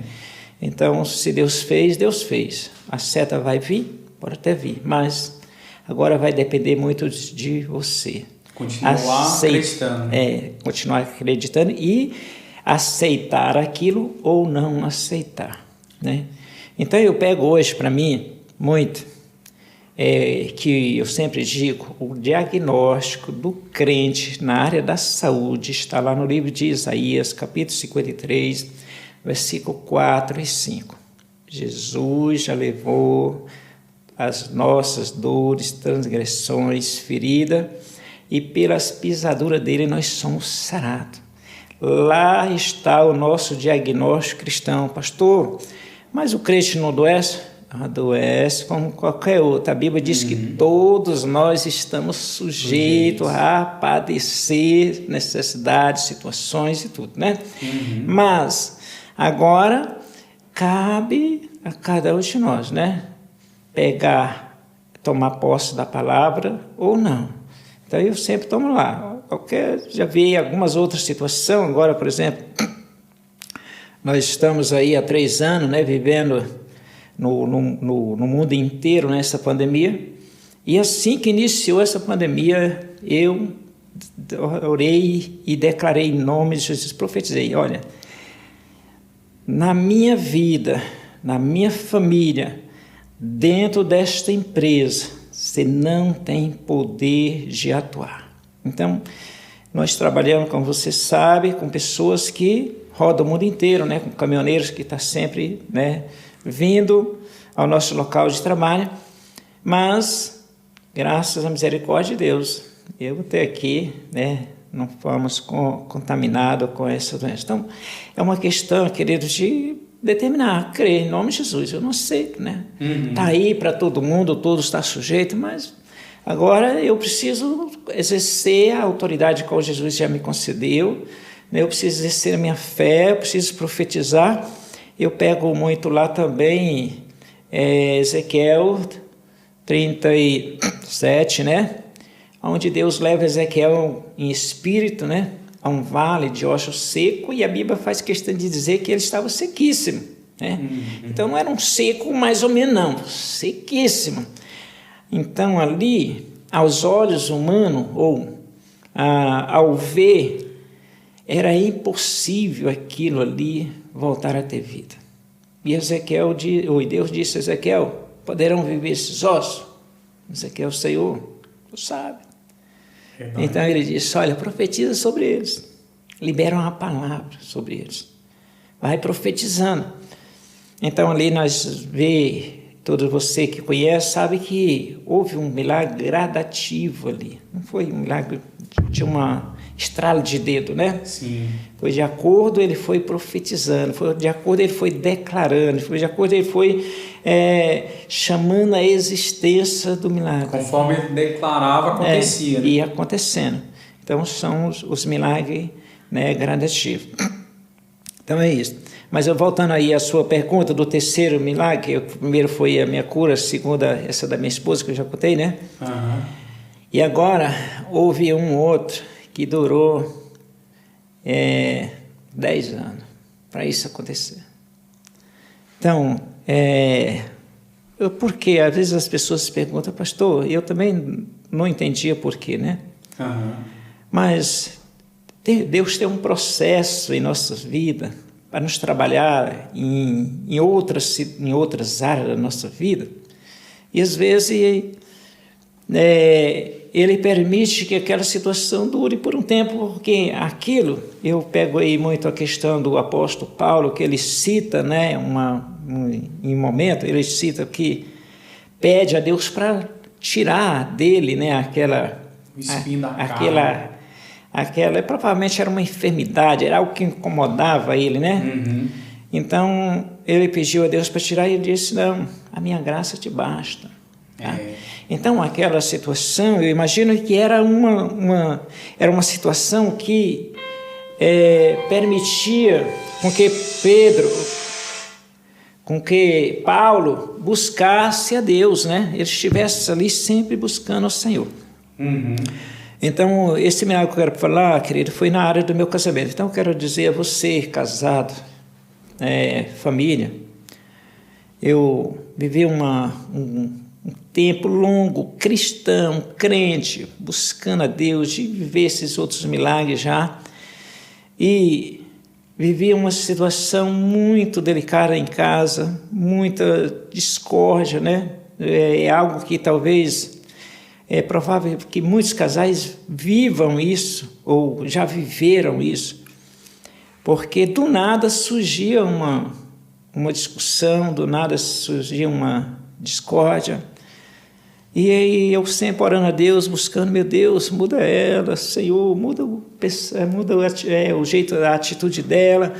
Então, se Deus fez, Deus fez. A seta vai vir, pode até vir, mas agora vai depender muito de você. Continuar acreditando. Continuar acreditando e aceitar aquilo ou não aceitar, né? Então, eu pego hoje para mim muito... que eu sempre digo, o diagnóstico do crente na área da saúde está lá no livro de Isaías, capítulo 53, versículo 4 e 5. Jesus já levou as nossas dores, transgressões, ferida, e pelas pisaduras dele nós somos sarados. Lá está o nosso diagnóstico cristão. Pastor, mas o crente não adoece? Adoece como qualquer outro. A Bíblia diz que todos nós estamos sujeitos a padecer necessidades, situações e tudo, né? Mas agora cabe a cada um de nós, né? Tomar posse da palavra ou não. Então eu sempre tomo lá. Já vi algumas outras situações. Agora, por exemplo, nós estamos aí há 3 anos, né, vivendo no mundo inteiro nessa pandemia, e assim que iniciou essa pandemia, eu orei e declarei em nome de Jesus, profetizei, olha, na minha vida, na minha família, dentro desta empresa, você não tem poder de atuar. Então, nós trabalhamos, como você sabe, com pessoas que roda o mundo inteiro, né, com caminhoneiros que estão sempre, né, vindo ao nosso local de trabalho, mas, graças à misericórdia de Deus, eu até aqui, né, não fomos contaminados com essa doença. Então, é uma questão, queridos, de determinar, crer em nome de Jesus. Eu não sei, né? Está aí para todo mundo, todo está sujeito, mas agora eu preciso exercer a autoridade que Jesus já me concedeu, né? Eu preciso exercer a minha fé, eu preciso profetizar. Eu pego muito lá também Ezequiel 37, né? Onde Deus leva Ezequiel em espírito, né, a um vale de ossos seco, e a Bíblia faz questão de dizer que ele estava sequíssimo, né? Então não era um seco mais ou menos, não, sequíssimo. Então ali, aos olhos humanos, ou ao ver, era impossível aquilo ali voltar a ter vida. E Deus disse a Ezequiel: poderão viver esses ossos? Ezequiel, Senhor, tu sabe. Então ele disse: olha, profetiza sobre eles, libera uma palavra sobre eles, vai profetizando. Então ali nós vê, todo você que conhece sabe que houve um milagre gradativo ali, não foi um milagre de uma estrala de dedo, né? Sim. Foi de acordo, ele foi profetizando, foi de acordo, ele foi declarando, foi de acordo, ele foi chamando a existência do milagre. Conforme ele declarava, acontecia. Né? Ia acontecendo. Então, são os milagres, né, gradativos. Então, é isso. Mas voltando aí à sua pergunta do terceiro milagre, o primeiro foi a minha cura, a segunda, essa da minha esposa, que eu já contei, né? Uhum. E agora, houve um outro que durou 10 anos para isso acontecer. Então, porque às vezes as pessoas se perguntam: pastor, eu também não entendia por quê, né? Uhum. Mas Deus tem um processo em nossas vidas para nos trabalhar em outras áreas da nossa vida, e às vezes Ele permite que aquela situação dure por um tempo, porque aquilo, eu pego aí muito a questão do apóstolo Paulo, que ele cita, né, em um momento, ele cita que pede a Deus para tirar dele, né, O espinho da carne. Aquela, provavelmente era uma enfermidade, era algo que incomodava ele, né? Uhum. Então, ele pediu a Deus para tirar, e ele disse: não, a minha graça te basta. Tá? Então, aquela situação, eu imagino que era uma situação que permitia com que Paulo buscasse a Deus, né? Ele estivesse ali sempre buscando ao Senhor. Uhum. Então, esse milagre que eu quero falar, querido, foi na área do meu casamento. Então, eu quero dizer a você, casado, família, eu vivi um tempo longo, cristão, crente, buscando a Deus, de viver esses outros milagres já, e vivi uma situação muito delicada em casa, muita discórdia, né? É algo que talvez é provável que muitos casais vivam isso, ou já viveram isso, porque do nada surgia uma discussão, do nada surgia uma discórdia, e aí eu sempre orando a Deus, buscando: meu Deus, muda ela, Senhor, muda o jeito, a atitude dela,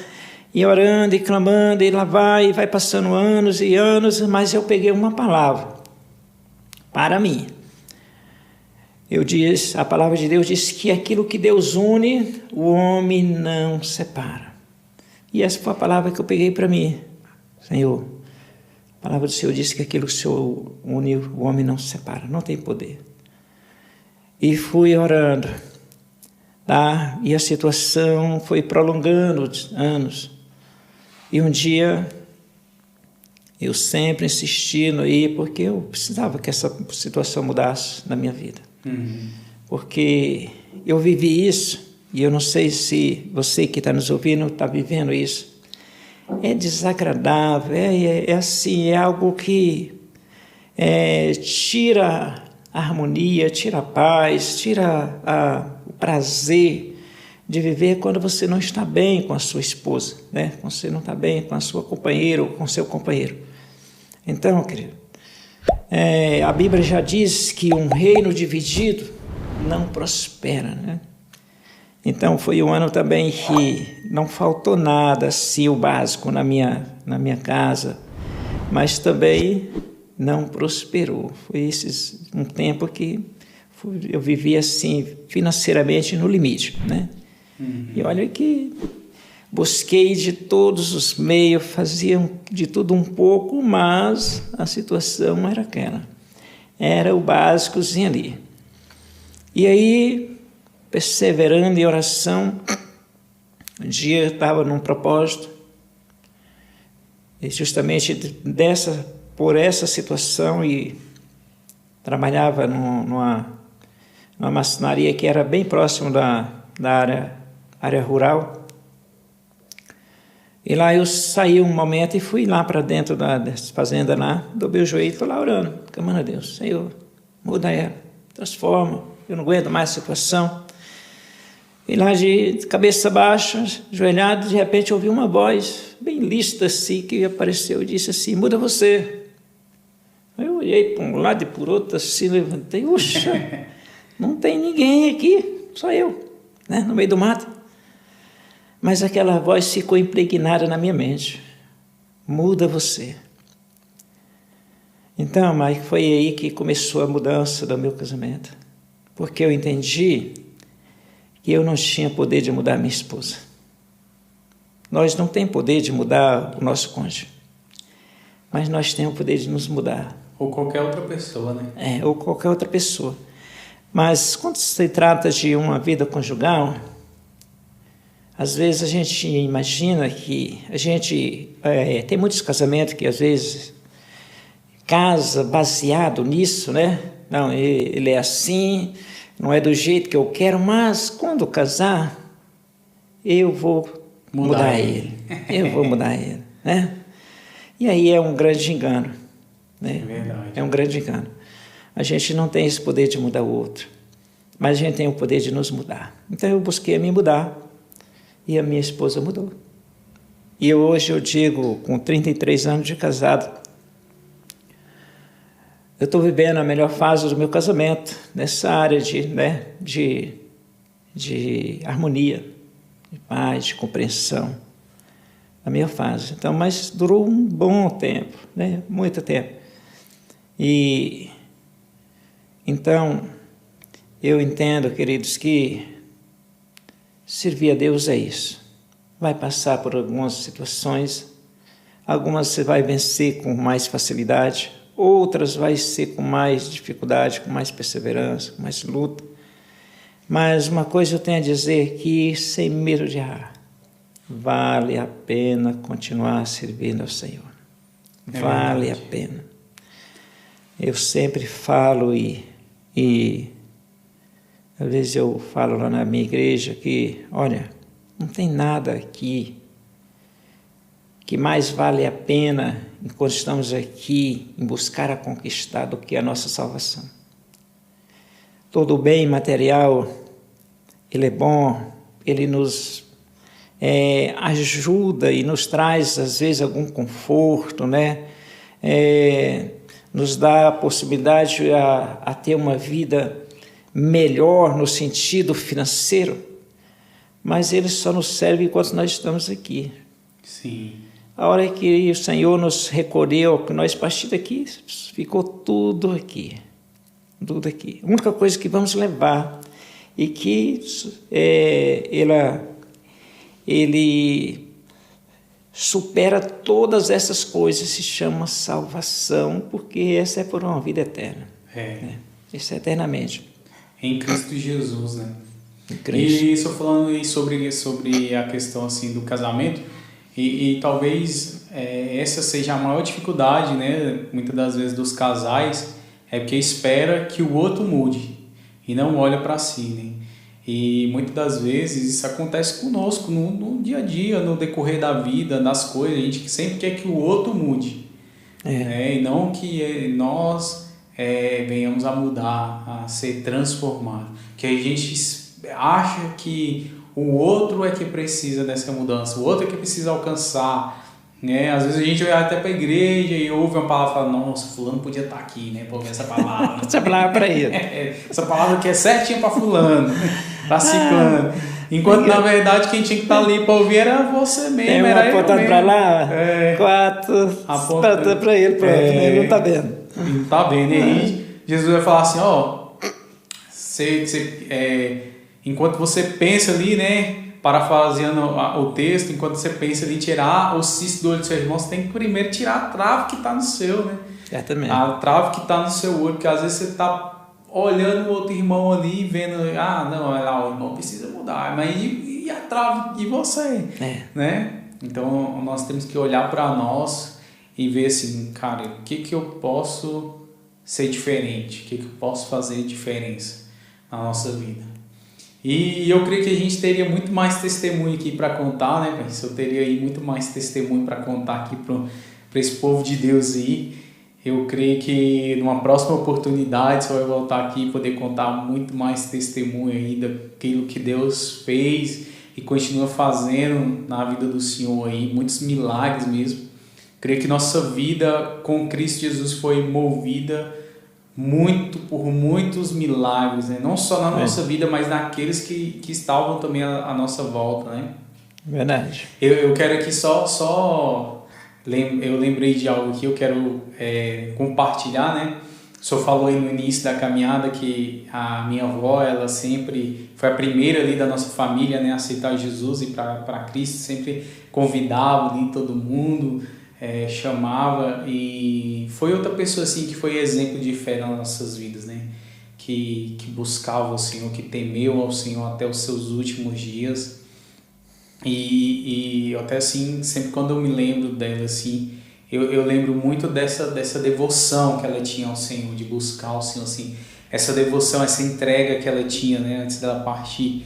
e orando e clamando, e lá vai passando anos e anos, mas eu peguei uma palavra para mim. A palavra de Deus diz que aquilo que Deus une, o homem não separa. E essa foi a palavra que eu peguei para mim. Senhor, a palavra do Senhor diz que aquilo que o Senhor une, o homem não separa, não tem poder. E fui orando, tá? E a situação foi prolongando anos. E um dia, eu sempre insistindo aí, porque eu precisava que essa situação mudasse na minha vida. Uhum. Porque eu vivi isso, e eu não sei se você que está nos ouvindo está vivendo isso. É desagradável, assim, é algo que tira a harmonia, tira a paz, tira o prazer de viver quando você não está bem com a sua esposa, né? Quando você não está bem com a sua companheira ou com seu companheiro. Então, querido, a Bíblia já diz que um reino dividido não prospera, né? Então, foi um ano também que não faltou nada, assim, o básico na minha casa, mas também não prosperou. Foi um tempo que eu vivia assim, financeiramente no limite, né? E olha que busquei de todos os meios, fazia de tudo um pouco, mas a situação era aquela. Era o básicozinho ali. E aí, perseverando em oração, um dia eu estava num propósito, e justamente por essa situação, e trabalhava numa marcenaria que era bem próximo da área rural. E lá eu saí um momento e fui lá para dentro dessa fazenda lá, dobrei o joelho e estou lá orando, clamando a Deus: Senhor, muda ela, transforma, eu não aguento mais a situação. E lá de cabeça baixa, ajoelhado, de repente eu ouvi uma voz bem lícita assim, que apareceu e disse assim: muda você. Aí eu olhei para um lado e por outro assim, levantei, uxa, não tem ninguém aqui, só eu, né, no meio do mato. Mas aquela voz ficou impregnada na minha mente: muda você. Então, mas foi aí que começou a mudança do meu casamento, porque eu entendi que eu não tinha poder de mudar minha esposa. Nós não temos poder de mudar o nosso cônjuge, mas nós temos o poder de nos mudar. Ou qualquer outra pessoa, né? Ou qualquer outra pessoa. Mas quando se trata de uma vida conjugal, às vezes a gente imagina que a gente... tem muitos casamentos que às vezes casa baseado nisso, né? Não, ele é assim, não é do jeito que eu quero, mas quando casar, eu vou mudar ele. Eu vou mudar ele, né? E aí é um grande engano, né? É verdade. É um grande engano. A gente não tem esse poder de mudar o outro, mas a gente tem o poder de nos mudar. Então eu busquei me mudar e a minha esposa mudou. E hoje eu digo, com 33 anos de casado, eu estou vivendo a melhor fase do meu casamento, nessa área de harmonia, de paz, de compreensão, a minha fase. Então, mas durou um bom tempo, né? Muito tempo. E então, eu entendo, queridos, que servir a Deus é isso. Vai passar por algumas situações, algumas você vai vencer com mais facilidade, outras vai ser com mais dificuldade, com mais perseverança, com mais luta. Mas uma coisa eu tenho a dizer, que sem medo de errar, vale a pena continuar servindo ao Senhor. Vale a pena. Eu sempre falo e às vezes eu falo lá na minha igreja que, olha, não tem nada aqui que mais vale a pena, enquanto estamos aqui, em buscar a conquistar, do que a nossa salvação. Todo bem material, ele é bom, ele nos ajuda e nos traz, às vezes, algum conforto, né? Nos dá a possibilidade a ter uma vida melhor no sentido financeiro, mas ele só nos serve enquanto nós estamos aqui. Sim. A hora que o Senhor nos recolheu, que nós partimos daqui, ficou tudo aqui. Tudo aqui. A única coisa que vamos levar e que ele supera todas essas coisas, se chama salvação, porque essa é por uma vida eterna. Isso é eternamente. Em Cristo Jesus, né? Em Cristo. E estou falando aí sobre a questão assim do casamento, e talvez essa seja a maior dificuldade, né? Muitas das vezes dos casais, é porque espera que o outro mude e não olha para si, né? E muitas das vezes isso acontece conosco no dia a dia, no decorrer da vida, das coisas. A gente sempre quer que o outro mude, né? E não que nós venhamos a mudar, a ser transformados. Que a gente acha que o outro é que precisa dessa mudança, o outro é que precisa alcançar, né? Às vezes a gente vai até para a igreja e ouve uma palavra e fala, nossa, fulano podia estar aqui, né? Pra ouvir essa palavra. Essa palavra para ele. Essa palavra que é certinha para fulano, para ciclano. Enquanto, na verdade, quem tinha que estar ali para ouvir era você mesmo, tem era eu apontando mesmo. para lá, 4, apontando para ele, pronto, ele não está vendo. Não está vendo. E aí, Jesus vai falar assim, enquanto você pensa ali, né, parafraseando o texto, enquanto você pensa ali em tirar o cisto do olho do seu irmão, você tem que primeiro tirar a trave que está no seu, né? Certamente. A trave que está no seu olho, porque às vezes você está olhando o outro irmão ali e vendo, não, o irmão precisa mudar, mas e a trave de você, né? Então, nós temos que olhar para nós e ver assim, cara, o que eu posso ser diferente, o que eu posso fazer diferença na nossa vida. E eu creio que a gente teria muito mais testemunho aqui para contar, né? Eu teria aí muito mais testemunho para contar aqui para esse povo de Deus aí. Eu creio que numa próxima oportunidade você vai voltar aqui e poder contar muito mais testemunho aí daquilo que Deus fez e continua fazendo na vida do Senhor aí, muitos milagres mesmo. Creio que nossa vida com Cristo Jesus foi movida por muitos milagres, né? Não só na nossa vida, mas naqueles que estavam também à nossa volta, né? Verdade. Eu quero aqui eu lembrei de algo que eu quero compartilhar, né? O senhor falou aí no início da caminhada que a minha avó, ela sempre foi a primeira ali da nossa família, né, a aceitar Jesus e para Cristo, sempre convidava ali todo mundo, chamava, e foi outra pessoa assim que foi exemplo de fé nas nossas vidas, né? Que buscava o Senhor, que temeu ao Senhor até os seus últimos dias. E até assim, sempre quando eu me lembro dela assim, eu lembro muito dessa devoção que ela tinha ao Senhor, de buscar o Senhor, assim, essa devoção, essa entrega que ela tinha, né, antes dela partir.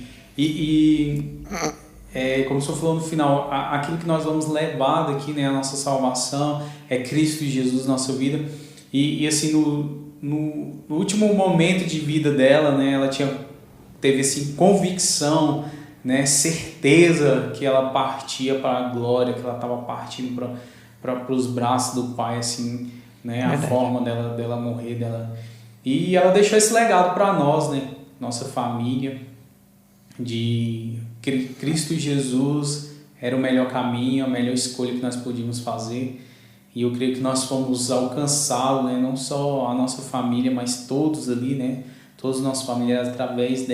Como o senhor falou no final, aquilo que nós vamos levar daqui, né, a nossa salvação, é Cristo Jesus na nossa vida. E assim, no último momento de vida dela, né, ela teve assim, convicção, né, certeza que ela partia para a glória, que ela estava partindo para os braços do Pai, assim, né, a forma dela morrer, e ela deixou esse legado para nós, né, nossa família, de Cristo Jesus era o melhor caminho, a melhor escolha que nós podíamos fazer, e eu creio que nós fomos alcançá-lo, né, não só a nossa família, mas todos ali, né, todos os nossos familiares, através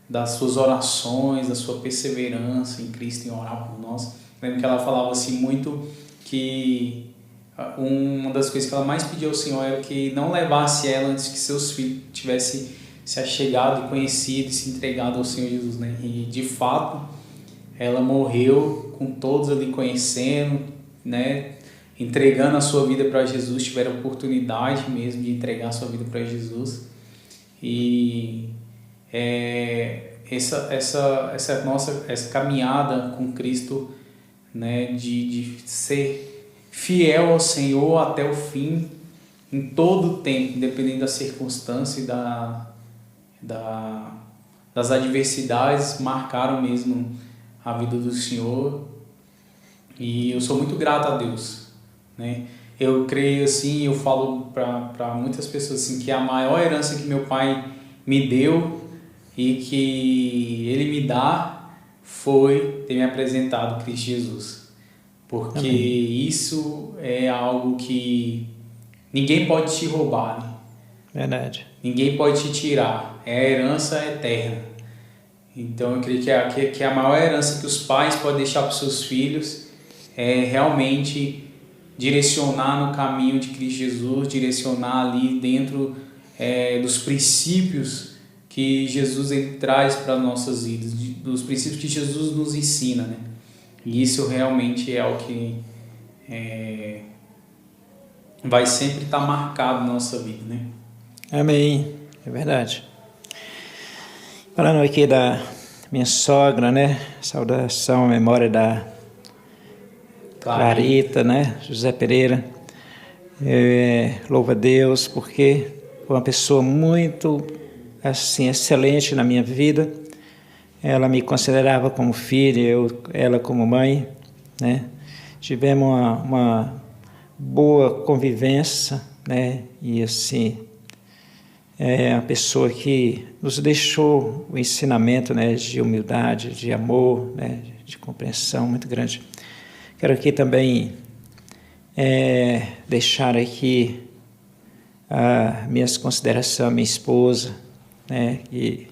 das suas orações, da sua perseverança em Cristo, em orar por nós. Lembro que ela falava assim muito que uma das coisas que ela mais pediu ao Senhor era que não levasse ela antes que seus filhos tivessem se achegado, conhecido e se entregado ao Senhor Jesus, né? E de fato ela morreu com todos ali conhecendo, né? Entregando a sua vida para Jesus, tiveram a oportunidade mesmo de entregar a sua vida para Jesus. E essa caminhada com Cristo, né, de ser fiel ao Senhor até o fim, em todo o tempo, independente da circunstância e das adversidades, marcaram mesmo a vida do Senhor, e eu sou muito grato a Deus, né? Eu creio assim, eu falo para muitas pessoas assim, que a maior herança que meu pai me deu e que ele me dá foi ter me apresentado Cristo Jesus, porque Amém. Isso é algo que ninguém pode te roubar, né? Verdade. Ninguém pode te tirar, é a herança eterna. Então eu creio que a maior herança que os pais podem deixar para os seus filhos é realmente direcionar no caminho de Cristo Jesus, direcionar ali dentro dos princípios que Jesus ele traz para as nossas vidas, dos princípios que Jesus nos ensina, né? E isso realmente é o que vai sempre estar marcado na nossa vida, né? Amém, é verdade. Falando aqui da minha sogra, né? Saudação à memória da Clarita, né? José Pereira. Louvo a Deus porque foi uma pessoa muito assim excelente na minha vida. ela me considerava como filho, ela como mãe, né? Tivemos uma boa convivência, né? E assim, é uma pessoa que nos deixou o ensinamento, né, de humildade, de amor, né, de compreensão muito grande. Quero aqui também deixar aqui minhas considerações à minha esposa, né, que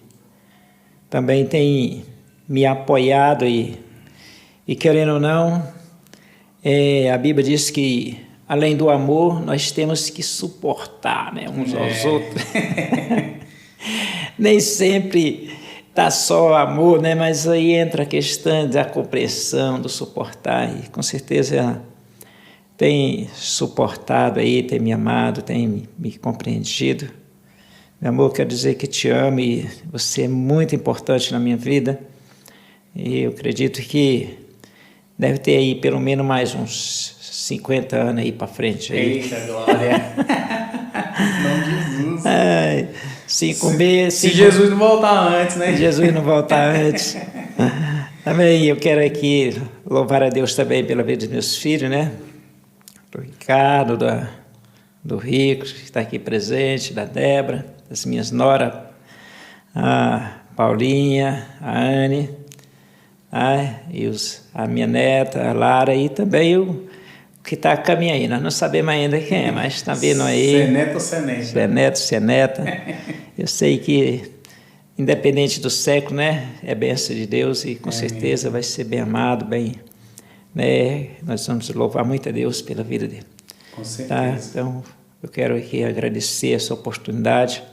também tem me apoiado e querendo ou não, a Bíblia diz que além do amor, nós temos que suportar, né, uns aos outros. Nem sempre está só amor, né, mas aí entra a questão da compreensão, do suportar, e com certeza ela tem suportado aí, tem me amado, tem me compreendido. Meu amor, quero dizer que te amo e você é muito importante na minha vida. E eu acredito que deve ter aí pelo menos mais uns 50 anos aí para frente. Aí. Eita, glória! Não, Jesus! Ai, se Jesus não voltar antes, né? Jesus não voltar antes. Também eu quero aqui louvar a Deus também pela vida dos meus filhos, né? Do Ricardo, do Rico, que está aqui presente, da Débora, das minhas noras, a Paulinha, a Anne, e a minha neta, a Lara, e também o que está a caminho aí. Nós não sabemos ainda quem é, mas está vendo aí. Se é neto ou se é neta. Se é neto, se é neta. Eu sei que, independente do século, né, é bênção de Deus e com certeza vai ser bem amado, bem... Né, nós vamos louvar muito a Deus pela vida dele. Com certeza. Tá? Então, eu quero aqui agradecer essa oportunidade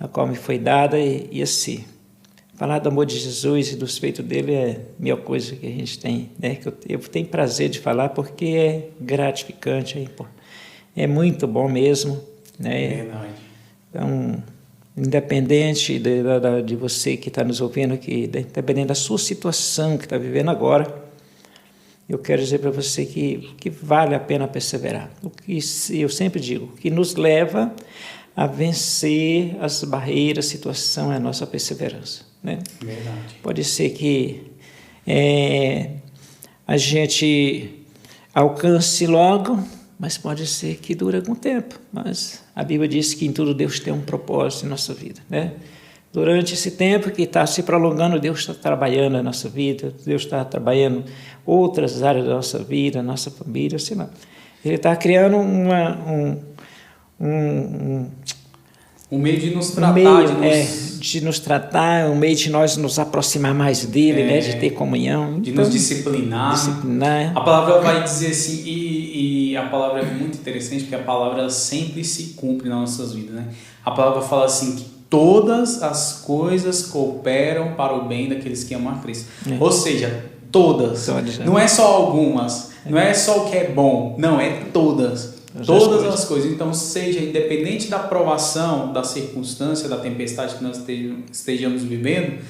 a qual me foi dada e assim, falar do amor de Jesus e dos feitos dele é a melhor coisa que a gente tem, né? Que eu tenho prazer de falar porque é gratificante, é muito bom mesmo, né? Verdade. Então, independente de você que está nos ouvindo, independente da sua situação que está vivendo agora, eu quero dizer para você que vale a pena perseverar. O que eu sempre digo, o que nos leva a vencer as barreiras, a situação é a nossa perseverança, né? Verdade. Pode ser que a gente alcance logo, mas pode ser que dure algum tempo. Mas a Bíblia diz que em tudo Deus tem um propósito em nossa vida, né? Durante esse tempo que está se prolongando, Deus está trabalhando na nossa vida, Deus está trabalhando outras áreas da nossa vida, nossa família, sei lá. Ele está criando um meio de nos tratar, de nos tratar, um meio de nós nos aproximar mais dele, né, de ter comunhão. De nos disciplinar. A palavra vai dizer assim, e a palavra é muito interessante, porque a palavra sempre se cumpre nas nossas vidas, né? A palavra fala assim que todas as coisas cooperam para o bem daqueles que amam a Cristo. Ou seja, todas. Não é só algumas. Não é só o que é bom. Não, é todas. Todas as coisas. Então, seja independente da provação, da circunstância, da tempestade que nós estejamos vivendo,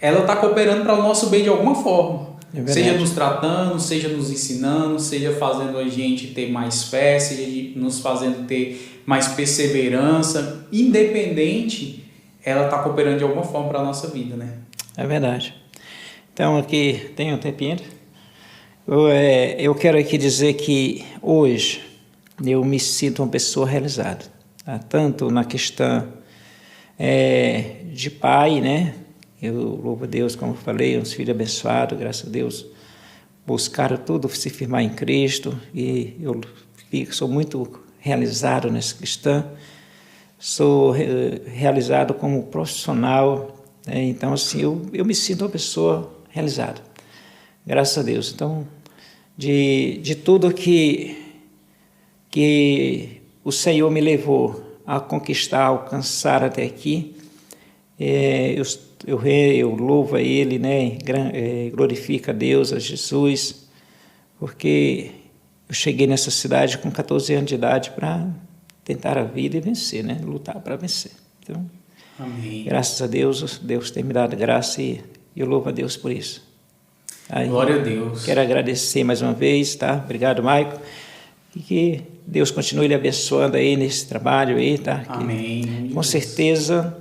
ela está cooperando para o nosso bem de alguma forma. Seja nos tratando, seja nos ensinando, seja fazendo a gente ter mais fé, seja nos fazendo ter mais perseverança, independente, ela está cooperando de alguma forma para a nossa vida, né? É verdade. Então, aqui, tem um tempinho? Eu quero aqui dizer que hoje eu me sinto uma pessoa realizada, tá? Tanto na questão de pai, né? Eu louvo a Deus, como eu falei, uns filhos abençoados, graças a Deus, buscaram tudo se firmar em Cristo e eu sou muito realizado nessa questão, sou realizado como profissional, né? Então assim, eu me sinto uma pessoa realizada, graças a Deus. Então, de tudo que o Senhor me levou a conquistar, a alcançar até aqui, eu louvo a Ele, né? Glorifico a Deus, a Jesus, porque eu cheguei nessa cidade com 14 anos de idade para tentar a vida e vencer, né? Lutar para vencer. Então, amém. Graças a Deus, Deus tem me dado graça e eu louvo a Deus por isso. Aí, glória a Deus. Quero agradecer mais uma vez, tá? Obrigado, Maico. E que Deus continue lhe abençoando aí nesse trabalho aí, tá? Amém. Com certeza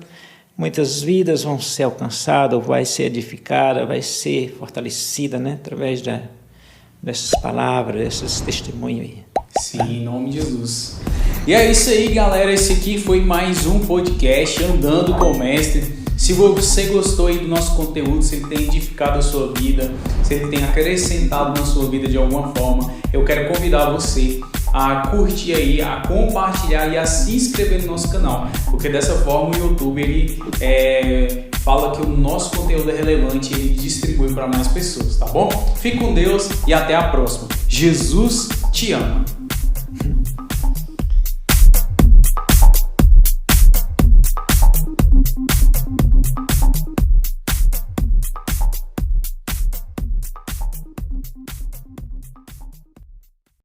muitas vidas vão ser alcançadas, vai ser edificada, vai ser fortalecida, né? Através dessas palavras, desses testemunhos aí. Sim, em nome de Jesus. E é isso aí, galera. Esse aqui foi mais um podcast Andando com o Mestre. Se você gostou aí do nosso conteúdo, se ele tem edificado a sua vida, se ele tem acrescentado na sua vida de alguma forma, eu quero convidar você a curtir aí, a compartilhar e a se inscrever no nosso canal, porque dessa forma o YouTube ele fala que o nosso conteúdo é relevante e ele distribui para mais pessoas, tá bom? Fique com Deus e até a próxima. Jesus te ama.